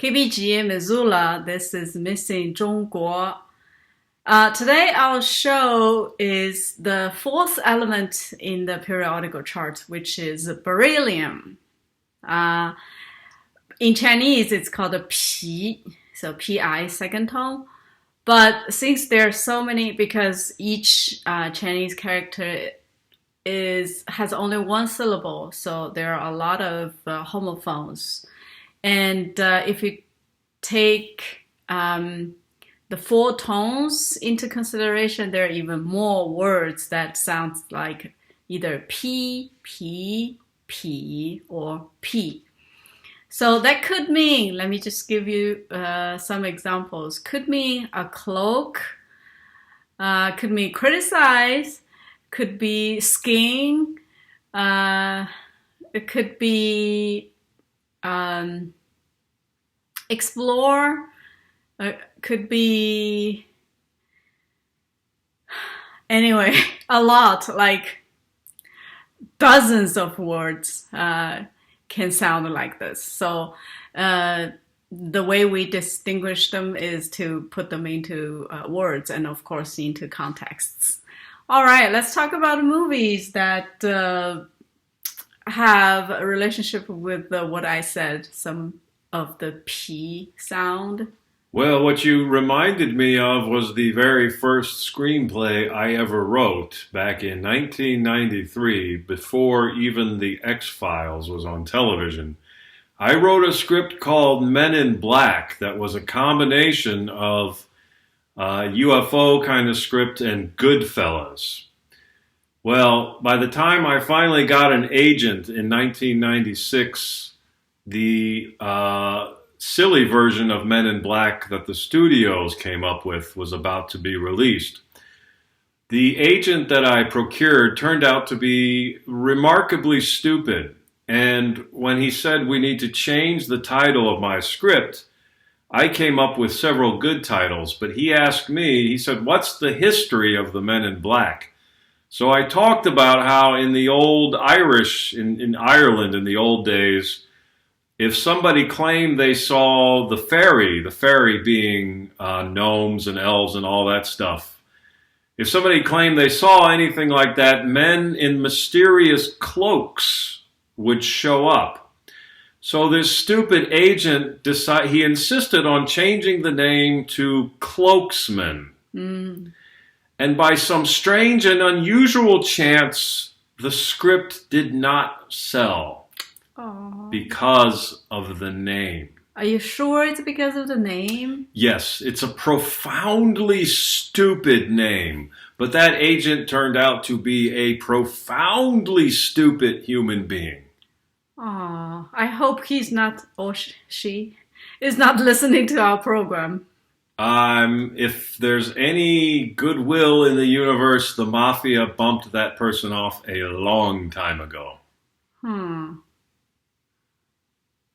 KBG Missoula. This is Missing 中国. Today our show is the fourth element in the periodical chart, which is beryllium. In Chinese, it's called a pi, so pi, second tone. But since there are so many, because each Chinese character has only one syllable, so there are a lot of homophones. And if you take the four tones into consideration, there are even more words that sound like either p, p, p, or p. So that could mean, let me just give you some examples. Could mean a cloak, could mean criticize, could be skin, it could be explore, could be, anyway, a lot, like dozens of words can sound like this. So the way we distinguish them is to put them into words and, of course, into contexts. All right, let's talk about movies that have a relationship with what I said, some of the P sound. Well, what you reminded me of was the very first screenplay I ever wrote back in 1993, before even The X-Files was on television. I wrote a script called Men in Black that was a combination of UFO kind of script and Goodfellas. Well, by the time I finally got an agent in 1996, the silly version of Men in Black that the studios came up with was about to be released. The agent that I procured turned out to be remarkably stupid, and when he said we need to change the title of my script, I came up with several good titles, but he asked me, he said, what's the history of the Men in Black? So I talked about how in the old Irish, in Ireland in the old days, if somebody claimed they saw the fairy being gnomes and elves and all that stuff, if somebody claimed they saw anything like that, men in mysterious cloaks would show up. So this stupid agent he insisted on changing the name to Cloaksman. Mm. And by some strange and unusual chance, the script did not sell. Aww. Because of the name. Are you sure it's because of the name? Yes, it's a profoundly stupid name. But that agent turned out to be a profoundly stupid human being. Oh, I hope he's not, or she is not listening to our program. If there's any goodwill in the universe, the mafia bumped that person off a long time ago.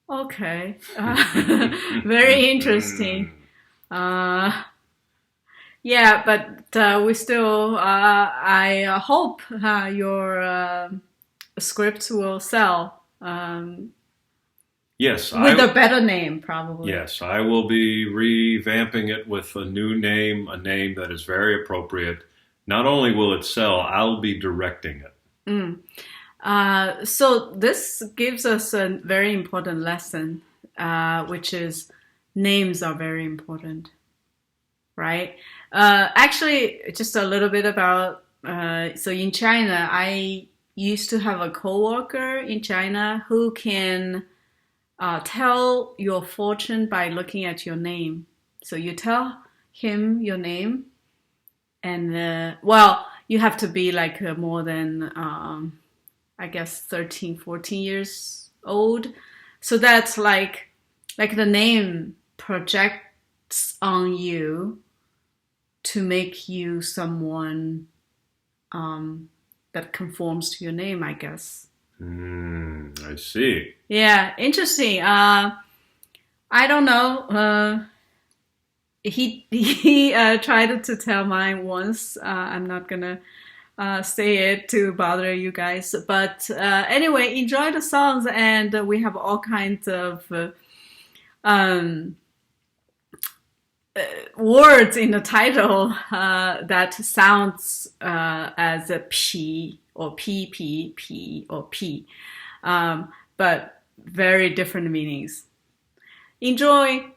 Okay. Very interesting. Yeah, but we still, I hope your script will sell. Yes. With a better name, probably. Yes, I will be revamping it with a new name, a name that is very appropriate. Not only will it sell, I'll be directing it. So this gives us a very important lesson, which is names are very important, right? Actually, just a little bit about, so in China, I used to have a coworker in China who can tell your fortune by looking at your name. So you tell him your name, and you have to be like more than I guess 13, 14 years old. So that's like the name projects on you to make you someone that conforms to your name, I guess. I see. Yeah, interesting. I don't know. He tried to tell mine once. I'm not gonna say it to bother you guys. But anyway, enjoy the songs, and we have all kinds of um, words in the title that sounds as a P or P or P, but very different meanings. Enjoy!